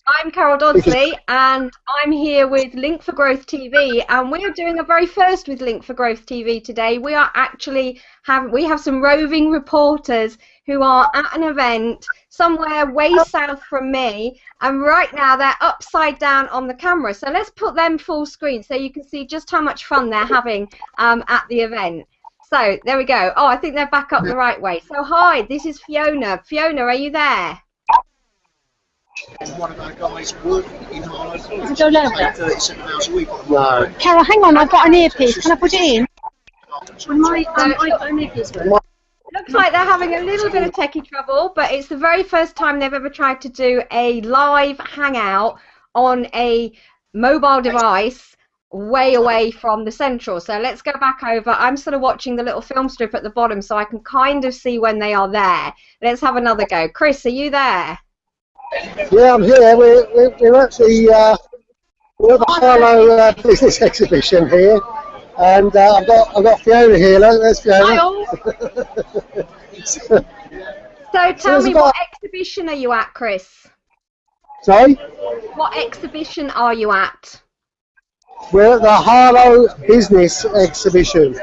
I'm Carol Dodsley, and I'm here with Link4Growth TV, and we are doing a very first with Link4Growth TV today. We are actually we have some roving reporters who are at an event somewhere way south from me, and right now they're upside down on the camera. So let's put them full screen so you can see just how much fun they're having at the event. So there we go. Oh, I think they're back up the right way. So hi, this is Fiona. Fiona, are you there? One of our guys working in Harlow. Does it go louder? 37 hours a week. No. Carol, hang on, I've got an earpiece. Can I put it in? I've got an earpiece. Looks like they're having a little bit of techie trouble, but it's the very first time they've ever tried to do a live hangout on a mobile device way away from the central. So let's go back over. I'm sort of watching the little film strip at the bottom so I can kind of see when they are there. Let's have another go. Chris, are you there? Yeah, I'm here. We're actually we're at the Harlow Business Exhibition here, and I've got Fiona here. There's Fiona. So tell me, what exhibition are you at, Chris? Sorry? What exhibition are you at? We're at the Harlow Business Exhibition.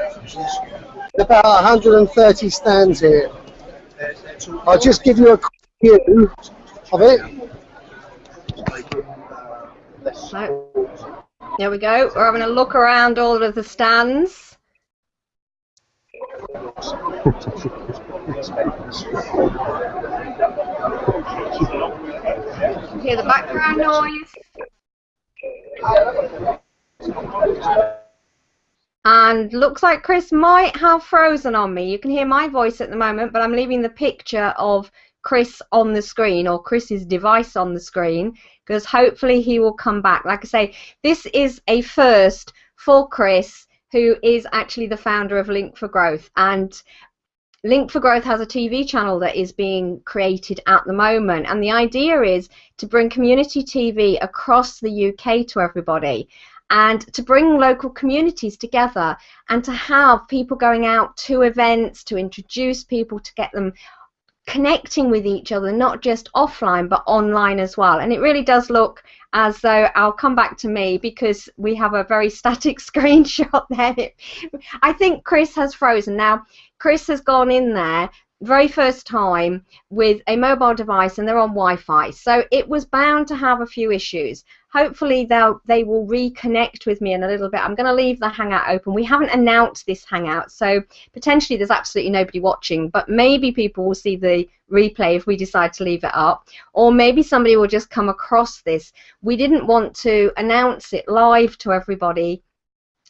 About 130 stands here. I'll just give you a quick view of it. There we go. We're having a look around all of the stands. Hear the background noise. And looks like Chris might have frozen on me. You can hear my voice at the moment, but I'm leaving the picture of Chris on the screen, or Chris's device on the screen, because hopefully he will come back. Like I say, this is a first for Chris, who is actually the founder of Link4Growth, and Link4Growth has a TV channel that is being created at the moment, and the idea is to bring community TV across the UK to everybody, and to bring local communities together, and to have people going out to events, to introduce people, to get them connecting with each other, not just offline but online as well. And it really does look as though, I'll come back to me because we have a very static screenshot there. I think Chris has frozen. Now Chris has gone in there very first time with a mobile device, and they're on Wi-Fi, so it was bound to have a few issues. Hopefully they will reconnect with me in a little bit. I'm going to leave the hangout open. We haven't announced this hangout, so potentially there's absolutely nobody watching, but maybe people will see the replay if we decide to leave it up, or maybe somebody will just come across this. We didn't want to announce it live to everybody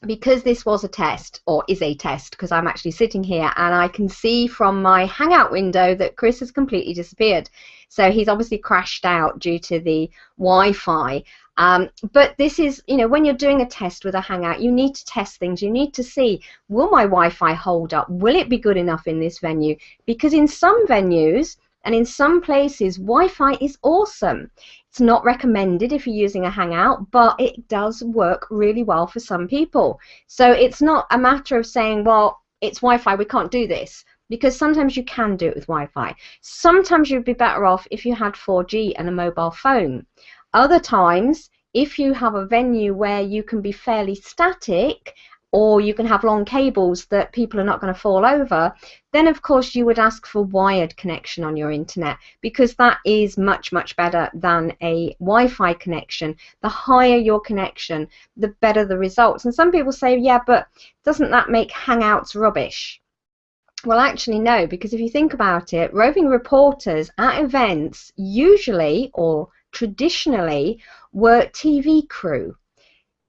because this was a test, or is a test, because I'm actually sitting here and I can see from my hangout window that Chris has completely disappeared. So he's obviously crashed out due to the Wi-Fi. But this is, you know, when you're doing a test with a hangout, you need to test things. You need to see, will my Wi-Fi hold up? Will it be good enough in this venue? Because in some venues and in some places, Wi-Fi is awesome. It's not recommended if you're using a hangout, but it does work really well for some people. So it's not a matter of saying, well, it's Wi-Fi, we can't do this, because sometimes you can do it with Wi-Fi. Sometimes you'd be better off if you had 4G and a mobile phone. Other times, if you have a venue where you can be fairly static, or you can have long cables that people are not going to fall over, then of course you would ask for wired connection on your internet, because that is much, much better than a Wi-Fi connection. The higher your connection, the better the results. And some people say, yeah, but doesn't that make hangouts rubbish? Well, actually no, because if you think about it, roving reporters at events usually, or traditionally, were TV crew.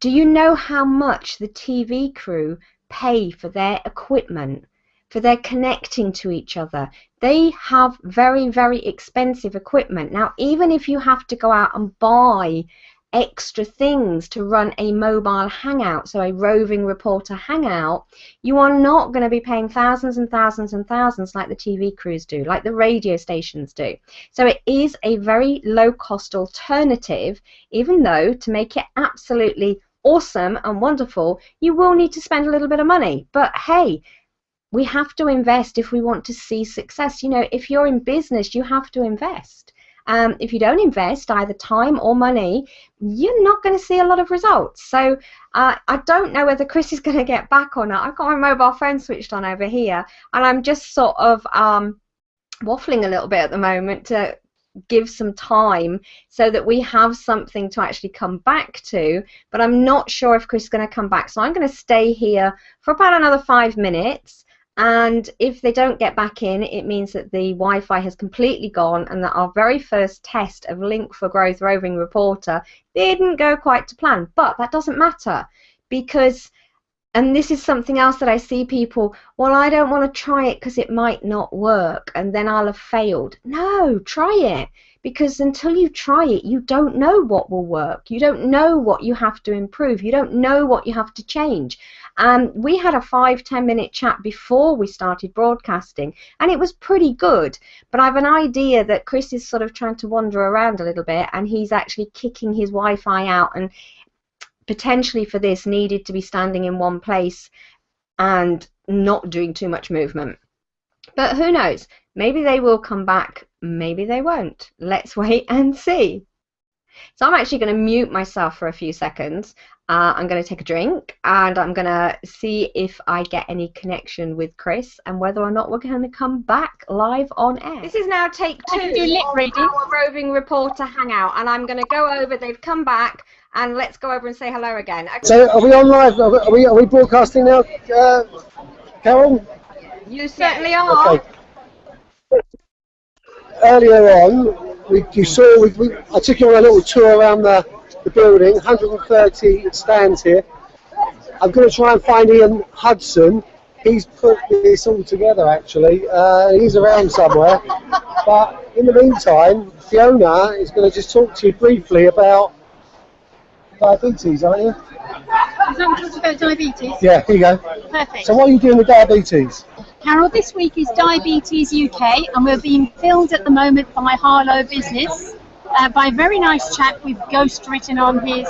Do you know how much the TV crew pay for their equipment, for their connecting to each other? They have very, very expensive equipment. Now, even if you have to go out and buy extra things to run a mobile hangout, so a roving reporter hangout, you are not going to be paying thousands and thousands and thousands like the TV crews do, like the radio stations do. So it is a very low-cost alternative, even though to make it absolutely awesome and wonderful, you will need to spend a little bit of money. But hey, we have to invest if we want to see success. You know, if you're in business, you have to invest. if you don't invest either time or money, you're not going to see a lot of results. So I don't know whether Chris is going to get back or not. I've got my mobile phone switched on over here, and I'm just sort of waffling a little bit at the moment to give some time so that we have something to actually come back to, but I'm not sure if Chris is going to come back, so I'm going to stay here for about another 5 minutes, and if they don't get back in, it means that the Wi-Fi has completely gone and that our very first test of Learn4Growth roving reporter didn't go quite to plan. But that doesn't matter, because, and this is something else that I see people, well, I don't want to try it because it might not work and then I'll have failed. No, try it, because until you try it, you don't know what will work. You don't know what you have to improve. You don't know what you have to change. We had a 5-10 minute chat before we started broadcasting, and it was pretty good. But I have an idea that Chris is sort of trying to wander around a little bit, and he's actually kicking his Wi-Fi out, and potentially for this needed to be standing in one place and not doing too much movement. But who knows? Maybe they will come back, maybe they won't. Let's wait and see. So I'm actually going to mute myself for a few seconds. I'm going to take a drink, and I'm going to see if I get any connection with Chris and whether or not we're going to come back live on air. This is now take 2 of our roving reporter hangout, and I'm going to go over. They've come back, and let's go over and say hello again. Okay. So are we on live? Are we broadcasting now, Carol? You certainly are. Okay. Earlier on, I took you on a little tour around the building, 130 stands here. I'm going to try and find Ian Hudson. He's put this all together, actually. He's around somewhere. But in the meantime, Fiona is going to just talk to you briefly about diabetes, aren't you? Is that talking about diabetes? Yeah, here you go. Perfect. So what are you doing with diabetes? Carol, this week is Diabetes UK, and we're being filmed at the moment by Harlow Business by a very nice chap with Ghost written on his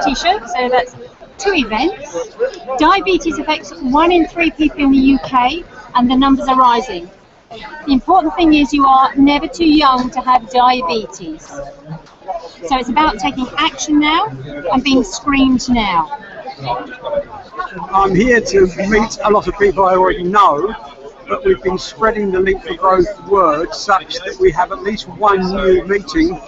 t-shirt. So that's 2 events. Diabetes affects 1 in 3 people in the UK, and the numbers are rising. The important thing is you are never too young to have diabetes. So it's about taking action now and being screened now. I'm here to meet a lot of people I already know, but we've been spreading the Learn4Growth word such that we have at least 1 new meeting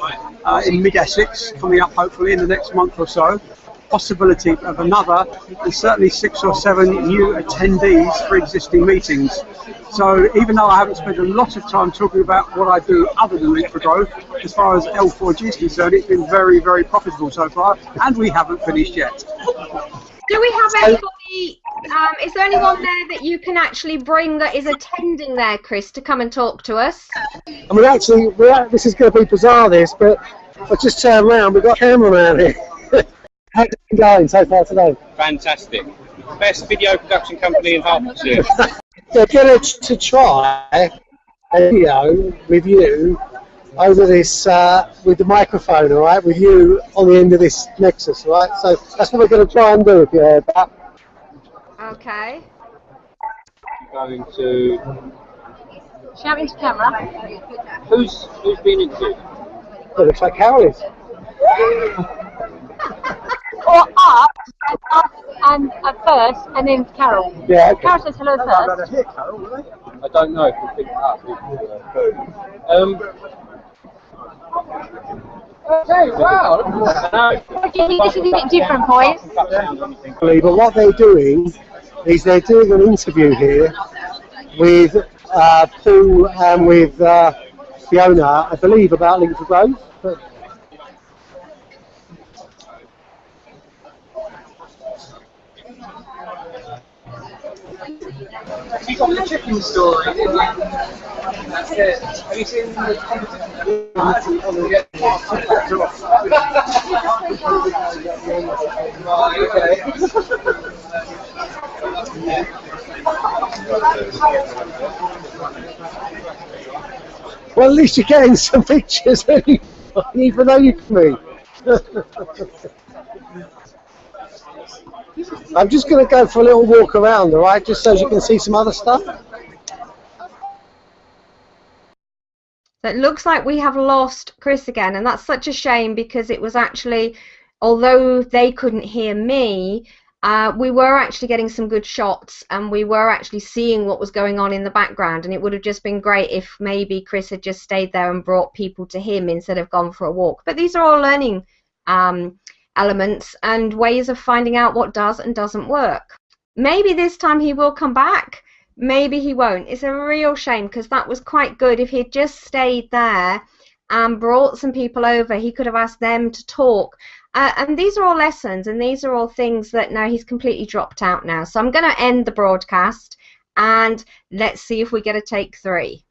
in Mid-Essex coming up hopefully in the next month or so. Possibility of another, and certainly 6 or 7 new attendees for existing meetings. So even though I haven't spent a lot of time talking about what I do other than Learn4Growth, as far as L4G is concerned, it's been very, very profitable so far, and we haven't finished yet. Do we have anybody, is there anyone there that you can actually bring that is attending there, Chris, to come and talk to us? I mean, actually, this is going to be bizarre, but I just turned around, we've got a cameraman here. How's it been going so far today? Fantastic. Best video production company in Hertfordshire. They're going to try a video with you over this, with the microphone, all right, with you on the end of this Nexus, all right? So that's what we're going to try and do, if you heard that. Okay. Going to... Shout into camera. Who's been interviewed? Well, it looks like Carol is. Or us and first, and then Carol. Yeah, okay. Carol says hello first. I don't know if we picked it up. Okay, wow. Do you think this is a bit different, boys? But what they're doing is they're doing an interview here with Paul and with Fiona, I believe, about Learn4Growth. You got the chicken story. That's it. Have you seen the competition? Well, at least you're getting some pictures, even though you can me. I'm just going to go for a little walk around, all right, just so you can see some other stuff. But it looks like we have lost Chris again, and that's such a shame, because it was actually, although they couldn't hear me, we were actually getting some good shots, and we were actually seeing what was going on in the background, and it would have just been great if maybe Chris had just stayed there and brought people to him instead of gone for a walk. But these are all learning elements and ways of finding out what does and doesn't work. Maybe this time he will come back, maybe he won't. It's a real shame, because that was quite good. If he'd just stayed there and brought some people over, he could have asked them to talk. And these are all lessons, and these are all things that now he's completely dropped out now. So I'm going to end the broadcast, and let's see if we get a take 3.